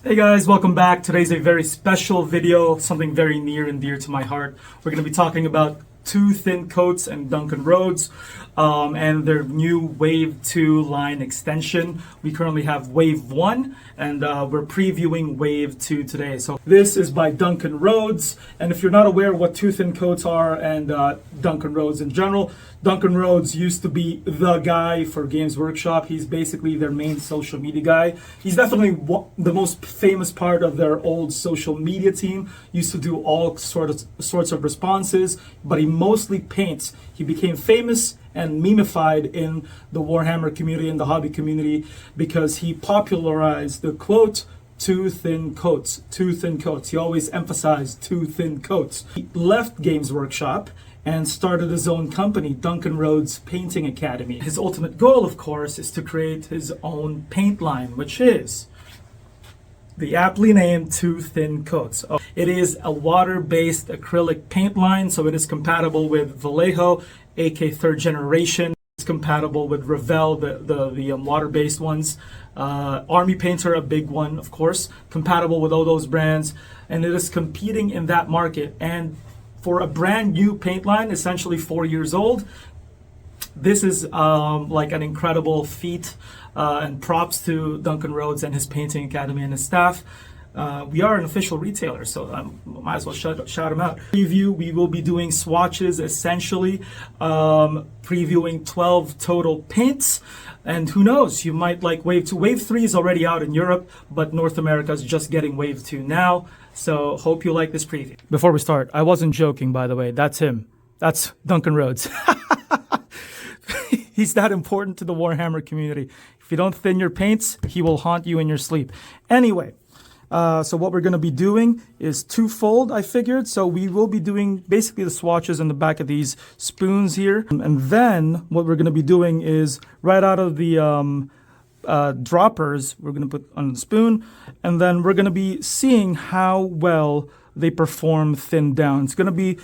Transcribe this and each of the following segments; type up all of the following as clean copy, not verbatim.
Hey guys, welcome back. Today's a very special video, something very near and dear to my heart. We're going to be talking about two thin coats and Duncan Rhodes and their new Wave 2 line extension. We currently have Wave 1 and we're previewing Wave 2 today. So this is by Duncan Rhodes, and if you're not aware what two thin coats are and Duncan Rhodes in general, Duncan Rhodes used to be the guy for Games Workshop. He's basically their main social media guy. He's definitely the most famous part of their old social media team. Used to do all sorts of responses, but he mostly paints. He became famous and memified in the Warhammer community and the hobby community because he popularized the quote, two thin coats, two thin coats. He always emphasized two thin coats. He left Games Workshop and started his own company, Duncan Rhodes Painting Academy. His ultimate goal, of course, is to create his own paint line, which is the aptly named Two Thin Coats. It is a water-based acrylic paint line, so it is compatible with Vallejo, AK 3rd generation. It's compatible with Revell, the water-based ones. Army Painter, a big one, of course, compatible with all those brands, and it is competing in that market. And for a brand new paint line, essentially 4 years old, this is like an incredible feat, and props to Duncan Rhodes and his painting academy and his staff. We are an official retailer, so might as well shout him out. Preview, we will be doing swatches, essentially previewing 12 total paints, and who knows, you might like Wave 2. Wave 3 is already out in Europe, but North America is just getting Wave 2 now, so hope you like this preview. Before we start, I wasn't joking, by the way. That's him. That's Duncan Rhodes. He's that important to the Warhammer community. If you don't thin your paints, he will haunt you in your sleep. Anyway, so what we're going to be doing is twofold, I figured. So we will be doing basically the swatches in the back of these spoons here. And then what we're going to be doing is right out of the droppers, we're going to put on the spoon. And then we're going to be seeing how well they perform thinned down. It's going to be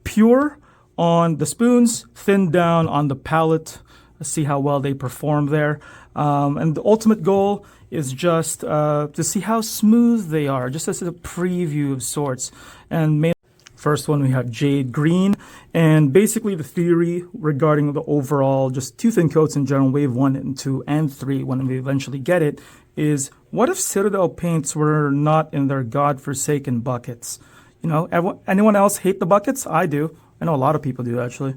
pure on the spoons, thinned down on the palette. Let's see how well they perform there. And the ultimate goal is just to see how smooth they are, just as a preview of sorts. And first one, we have Jade Green. And basically the theory regarding the overall, just two thin coats in general, Wave 1 and 2 and 3, when we eventually get it, is what if Citadel paints were not in their godforsaken buckets? You know, anyone else hate the buckets? I do. I know a lot of people do, actually.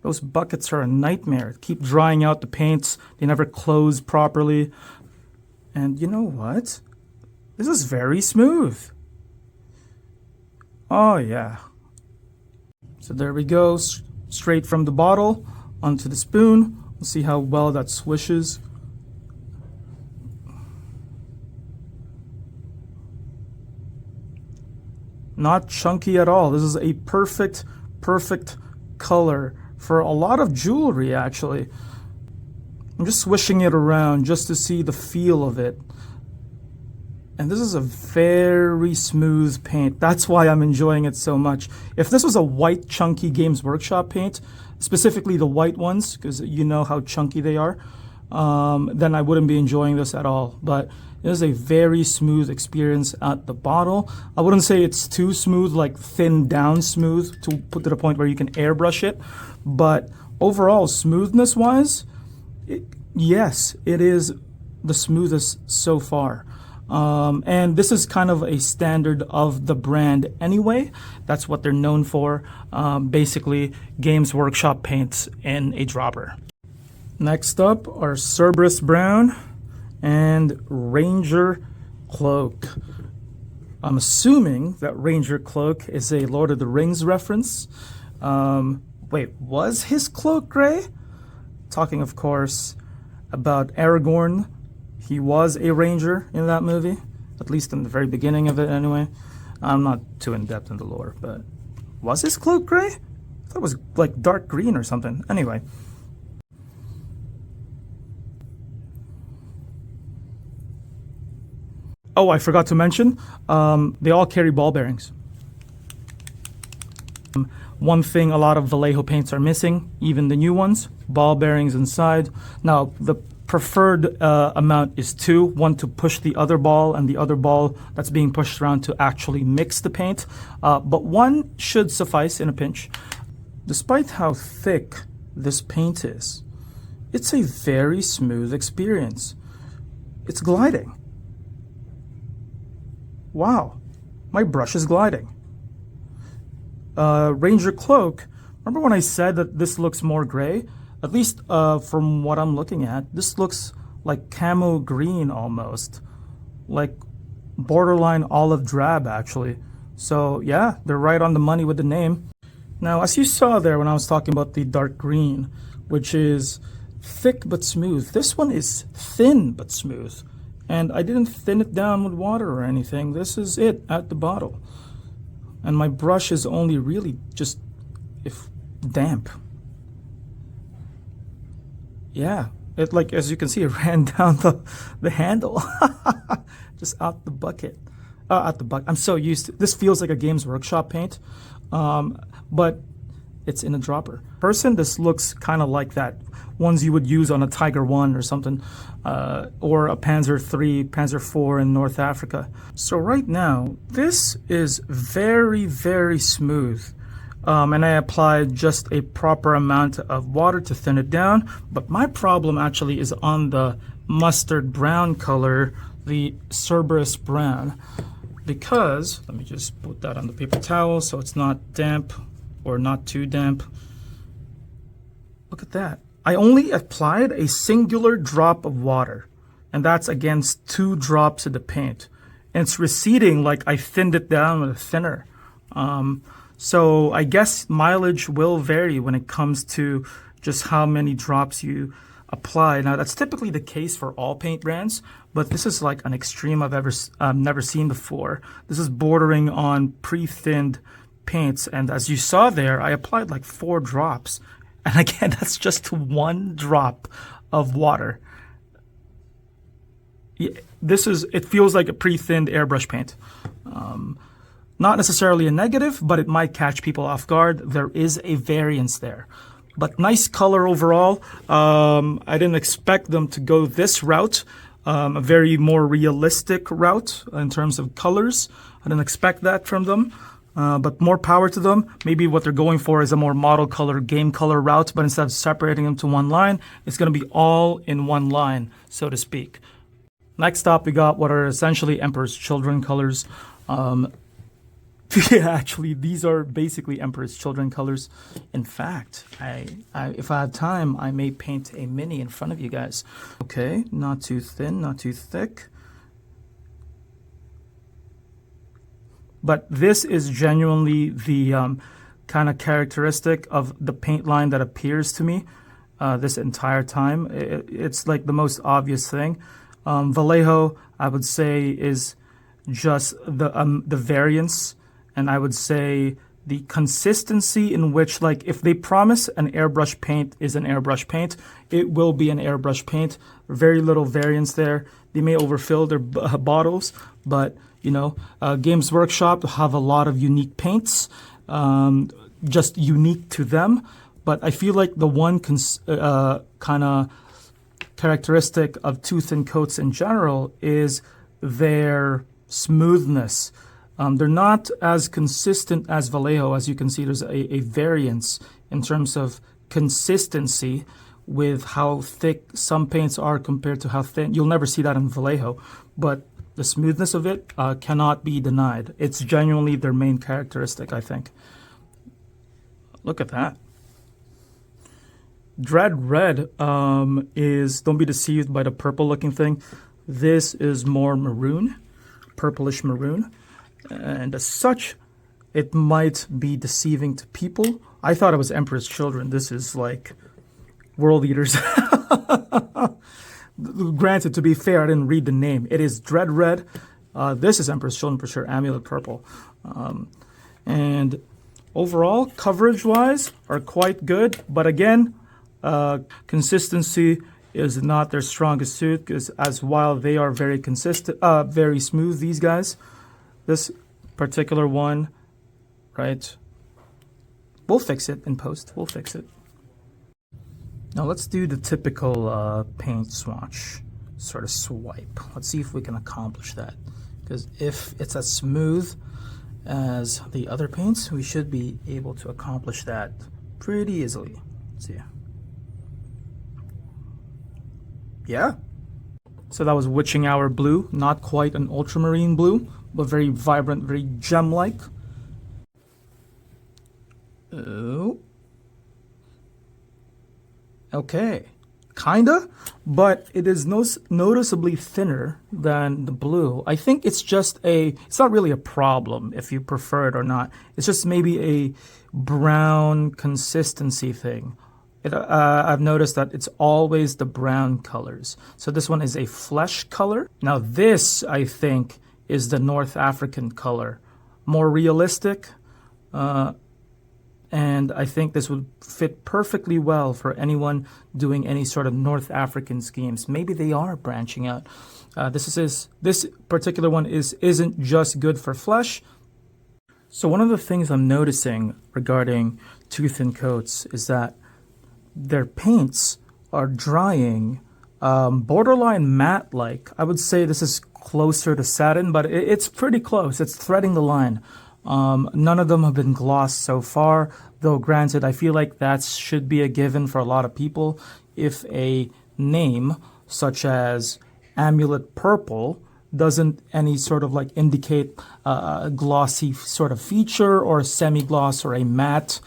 Those buckets are a nightmare. Keep drying out the paints. They never close properly. And you know what? This is very smooth. Oh, yeah. So there we go. Straight from the bottle onto the spoon. We'll see how well that swishes. Not chunky at all. This is a perfect color for a lot of jewelry, actually. I'm just swishing it around just to see the feel of it. And this is a very smooth paint. That's why I'm enjoying it so much. If this was a white, chunky Games Workshop paint, specifically the white ones, because you know how chunky they are, then I wouldn't be enjoying this at all. But it is a very smooth experience at the bottle. I wouldn't say it's too smooth, like thin down smooth, to put to the point where you can airbrush it. But overall, smoothness-wise, yes, it is the smoothest so far. And this is kind of a standard of the brand anyway. That's what they're known for. Basically, Games Workshop paints in a dropper. Next up are Cerberus Brown and Ranger Cloak. I'm assuming that Ranger Cloak is a Lord of the Rings reference. Wait, was his cloak gray? Talking, of course, about Aragorn. He was a ranger in that movie, at least in the very beginning of it anyway. I'm not too in-depth in the lore, but was his cloak gray? I thought it was like dark green or something. Anyway. Oh, I forgot to mention, they all carry ball bearings. One thing a lot of Vallejo paints are missing, even the new ones, ball bearings inside. Now, the preferred amount is 2, one to push the other ball and the other ball that's being pushed around to actually mix the paint. But 1 should suffice in a pinch. Despite how thick this paint is, it's a very smooth experience. It's gliding. Wow, my brush is gliding. Ranger Cloak, remember when I said that this looks more gray? At least from what I'm looking at, this looks like camo green almost. Like borderline olive drab actually. So yeah, they're right on the money with the name. Now, as you saw there when I was talking about the dark green, which is thick but smooth, this one is thin but smooth. And I didn't thin it down with water or anything. This is it at the bottle. And my brush is only really just damp. Yeah, it, like, as you can see, it ran down the handle. Just out the bucket. I'm so used to this. Feels like a Games Workshop paint. But it's in a dropper. This looks kind of like that ones you would use on a Tiger 1 or something, or a Panzer 3, Panzer 4 in North Africa. So right now, this is very, very smooth. And I applied just a proper amount of water to thin it down. But my problem actually is on the mustard brown color, the Cerberus brown. Because, let me just put that on the paper towel so it's not damp or not too damp. Look at that. I only applied a singular drop of water, and that's against 2 drops of the paint. And it's receding like I thinned it down with a thinner. So I guess mileage will vary when it comes to just how many drops you apply. Now, that's typically the case for all paint brands, but this is like an extreme I've never seen before. This is bordering on pre-thinned paints, and as you saw there, I applied like 4 drops, and again, that's just 1 drop of water. It feels like a pre-thinned airbrush paint. Not necessarily a negative, but it might catch people off guard. There is a variance there. But nice color overall. I didn't expect them to go this route, a very more realistic route in terms of colors. I didn't expect that from them, but more power to them. Maybe what they're going for is a more model color, game color route, but instead of separating them to one line, it's going to be all in one line, so to speak. Next up, we got what are essentially Emperor's Children colors. Yeah, actually, these are basically Emperor's Children colors. In fact, if I have time, I may paint a mini in front of you guys. Okay, not too thin, not too thick. But this is genuinely the kind of characteristic of the paint line that appears to me this entire time. It's like the most obvious thing. Vallejo, I would say, is just the variance. And I would say the consistency in which, like, if they promise an airbrush paint is an airbrush paint, it will be an airbrush paint. Very little variance there. They may overfill their bottles, but, you know, Games Workshop have a lot of unique paints, just unique to them. But I feel like the one kind of characteristic of two thin coats in general is their smoothness. They're not as consistent as Vallejo. As you can see, there's a variance in terms of consistency with how thick some paints are compared to how thin. You'll never see that in Vallejo, but the smoothness of it cannot be denied. It's genuinely their main characteristic, I think. Look at that. Dread Red is, don't be deceived by the purple looking thing. This is more maroon, purplish maroon. And as such, it might be deceiving to people. I thought it was Emperor's Children. This is like World Eaters. Granted, to be fair, I didn't read the name. It is Dread Red. This is Emperor's Children for sure. Amulet Purple. And overall, coverage-wise, are quite good. But again, consistency is not their strongest suit, because as while they are very consistent, very smooth, these guys, this particular one, right? We'll fix it in post. We'll fix it. Now let's do the typical paint swatch sort of swipe. Let's see if we can accomplish that. Because if it's as smooth as the other paints, we should be able to accomplish that pretty easily. Let's see. Yeah. So that was Witching Hour blue, not quite an ultramarine blue, but very vibrant, very gem-like. Oh. Okay. Kinda, but it is noticeably thinner than the blue. I think it's not really a problem if you prefer it or not. It's just maybe a brown consistency thing. I've noticed that it's always the brown colors. So this one is a flesh color. Now this, I think, is the North African color. More realistic, and I think this would fit perfectly well for anyone doing any sort of North African schemes. Maybe they are branching out. This particular one isn't just good for flesh. So one of the things I'm noticing regarding Too Thin Coats is that their paints are drying borderline matte-like. I would say this is closer to satin, but it's pretty close. It's threading the line. None of them have been glossed so far, though granted, I feel like that should be a given for a lot of people. If a name such as Amulet Purple doesn't any sort of like indicate a glossy sort of feature or a semi-gloss or a matte,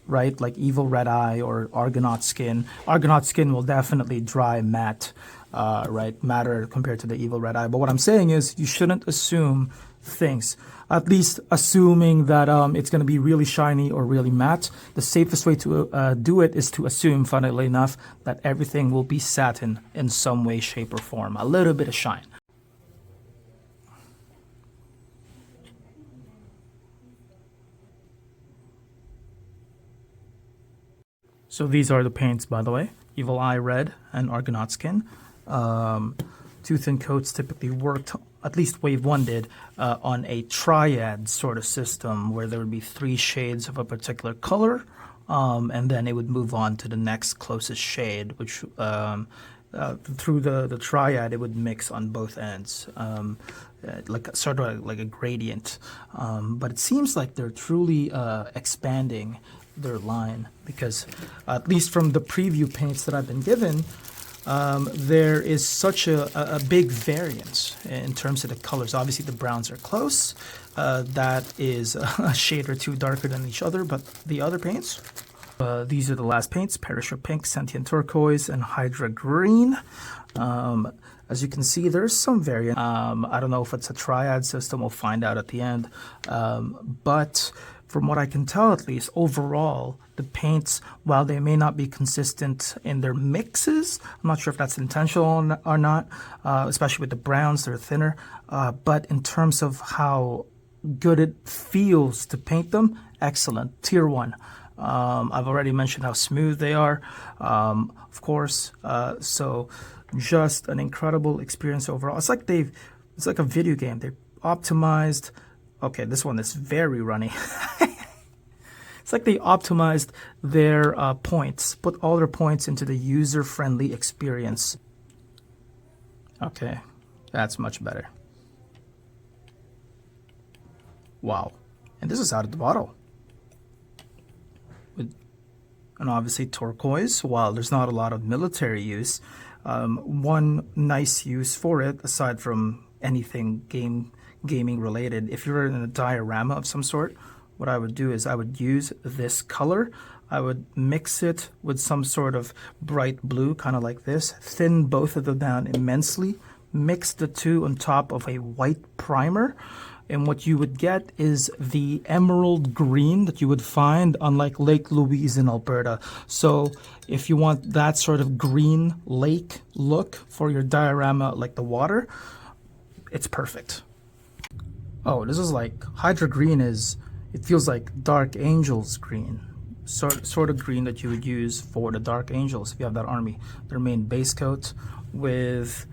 right, like Evil Red Eye or Argonaut Skin. Argonaut Skin will definitely dry matte, right, matter compared to the Evil Red Eye. But what I'm saying is you shouldn't assume things. At least assuming that it's going to be really shiny or really matte. The safest way to do it is to assume, funnily enough, that everything will be satin in some way, shape, or form. A little bit of shine. So these are the paints, by the way. Evil Eye Red and Argonaut Skin. Too Thin Coats typically worked, at least Wave 1 did, on a triad sort of system where there would be 3 shades of a particular color, and then it would move on to the next closest shade, which through the triad it would mix on both ends, like sort of like a gradient. But it seems like they're truly expanding their line, because at least from the preview paints that I've been given, there is such a big variance in terms of the colors. Obviously, the browns are close. That is a shade or two darker than each other, but the other paints, these are the last paints: Perisher Pink, Sentient Turquoise, and Hydra Green. As you can see, there's some variant. I don't know if it's a triad system. We'll find out at the end. But from what I can tell, at least, overall, the paints, while they may not be consistent in their mixes, I'm not sure if that's intentional or not, especially with the browns, they're thinner. But in terms of how good it feels to paint them, excellent. Tier 1. I've already mentioned how smooth they are, of course. So just an incredible experience overall. It's like a video game. They've optimized. Okay, this one is very runny. It's like they optimized their points, put all their points into the user-friendly experience. Okay, that's much better. Wow, and this is out of the bottle. And obviously turquoise, while there's not a lot of military use, one nice use for it, aside from anything gaming related, if you're in a diorama of some sort, what I would do is I would use this color. I would mix it with some sort of bright blue, kind of like this, thin both of them down immensely, mix the two on top of a white primer, and what you would get is the emerald green that you would find on like Lake Louise in Alberta. So if you want that sort of green lake look for your diorama, like the water, it's perfect. Oh, this is like Hydra Green it feels like Dark Angels green. Sort of green that you would use for the Dark Angels if you have that army. Their main base coat with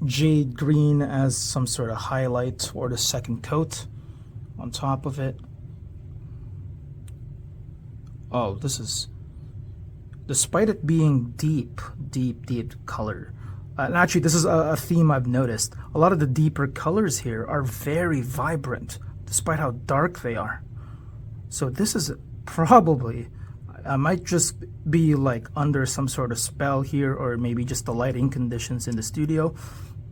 Jade Green as some sort of highlight, or the second coat on top of it. Oh, this is despite it being deep color, and actually this is a theme I've noticed, a lot of the deeper colors here are very vibrant, despite how dark they are. So this is probably, I might just be like under some sort of spell here, or maybe just the lighting conditions in the studio,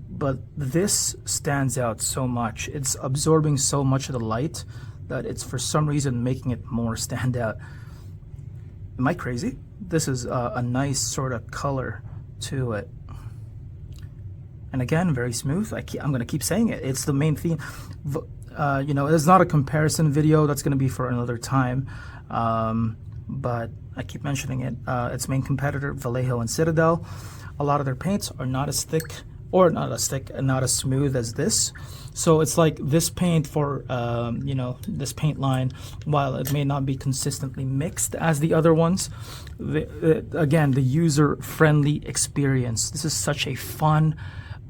but this stands out so much. It's absorbing so much of the light that it's for some reason making it more stand out. Am I crazy? This is a nice sort of color to it. And again, very smooth. I'm going to keep saying it. It's the main theme. You know, it's not a comparison video. That's going to be for another time. But I keep mentioning it. Its main competitor, Vallejo and Citadel. A lot of their paints are not as thick, or not as thick and not as smooth as this. So it's like this paint for, you know, this paint line, while it may not be consistently mixed as the other ones, again, the user-friendly experience. This is such a fun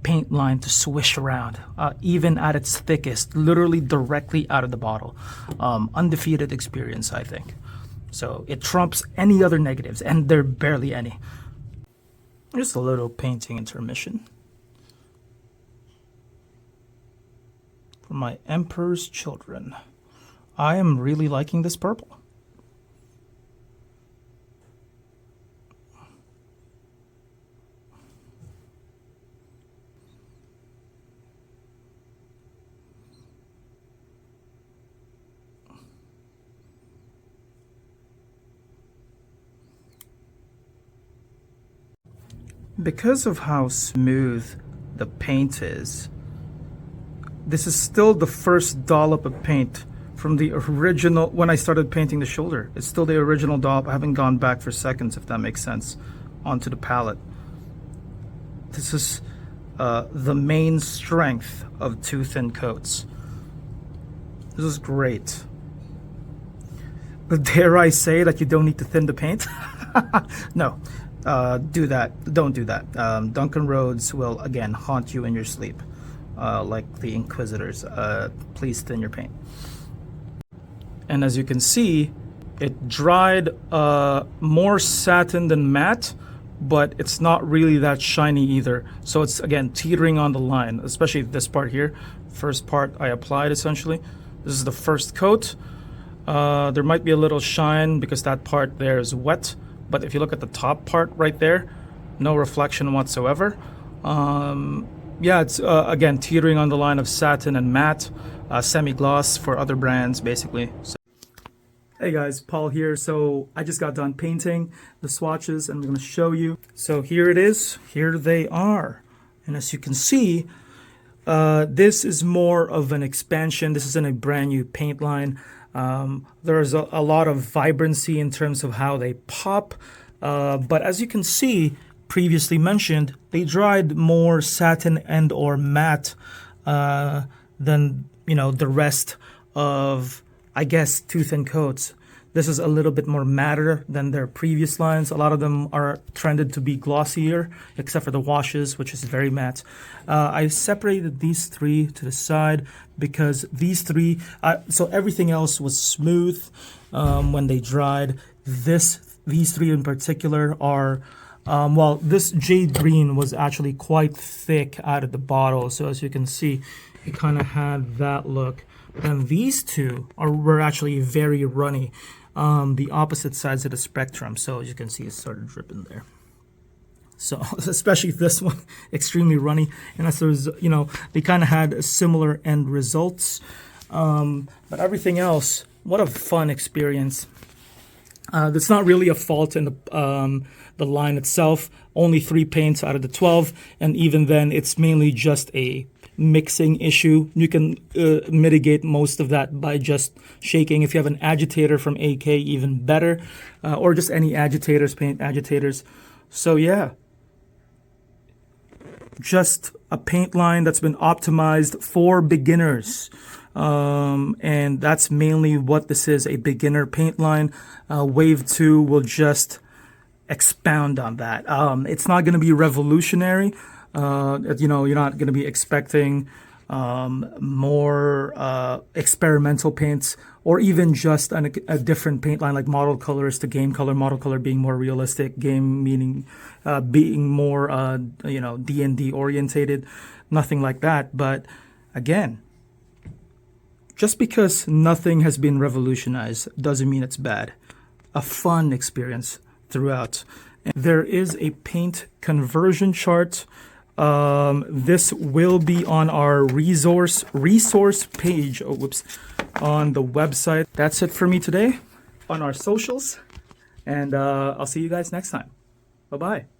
paint line to swish around, even at its thickest, literally directly out of the bottle. Undefeated experience, I think. So it trumps any other negatives, and there are barely any. Just a little painting intermission. For my Emperor's Children. I am really liking this purple. Because of how smooth the paint is, this is still the first dollop of paint from the original, when I started painting the shoulder. It's still the original dollop. I haven't gone back for seconds, if that makes sense, onto the palette. This is the main strength of two thin coats. This is great. But dare I say that you don't need to thin the paint? No. Do that. Don't do that. Duncan Rhodes will again haunt you in your sleep, like the Inquisitors. Please thin your paint. And as you can see, it dried more satin than matte, but it's not really that shiny either. So it's again teetering on the line, especially this part here. First part I applied essentially. This is the first coat. There might be a little shine because that part there is wet. But if you look at the top part right there, no reflection whatsoever. Yeah, it's again teetering on the line of satin and matte, semi-gloss for other brands basically. So. Hey guys, Paul here. So I just got done painting the swatches and I'm going to show you. So here it is. Here they are. And as you can see, this is more of an expansion. This isn't a brand new paint line. There's a lot of vibrancy in terms of how they pop, but as you can see, previously mentioned, they dried more satin and or matte than, you know, the rest of, I guess, two thin coats. This is a little bit more matter than their previous lines. A lot of them are trended to be glossier, except for the washes, which is very matte. I separated these three to the side because these three, so everything else was smooth when they dried. These three in particular are, well, this Jade Green was actually quite thick out of the bottle. So as you can see, it kind of had that look. And these two were actually very runny, the opposite sides of the spectrum. So as you can see, it's sort of dripping there. So especially this one, extremely runny. And as there's, you know, they kind of had similar end results. But everything else, what a fun experience. That's not really a fault in the line itself. Only 3 paints out of the 12, and even then, it's mainly just a mixing issue. You can mitigate most of that by just shaking. If you have an agitator from AK, even better, or just any agitators, paint agitators. So yeah, just a paint line that's been optimized for beginners. And that's mainly what this is, a beginner paint line. Wave 2 will just expound on that. It's not going to be revolutionary. You know, you're not going to be expecting more experimental paints, or even just a different paint line like model colors to game color. Model color being more realistic, game meaning being more D&D orientated. Nothing like that. But again, just because nothing has been revolutionized doesn't mean it's bad. A fun experience throughout. There is a paint conversion chart. This will be on our resource page. On the website. That's it for me today on our socials, and I'll see you guys next time. Bye bye.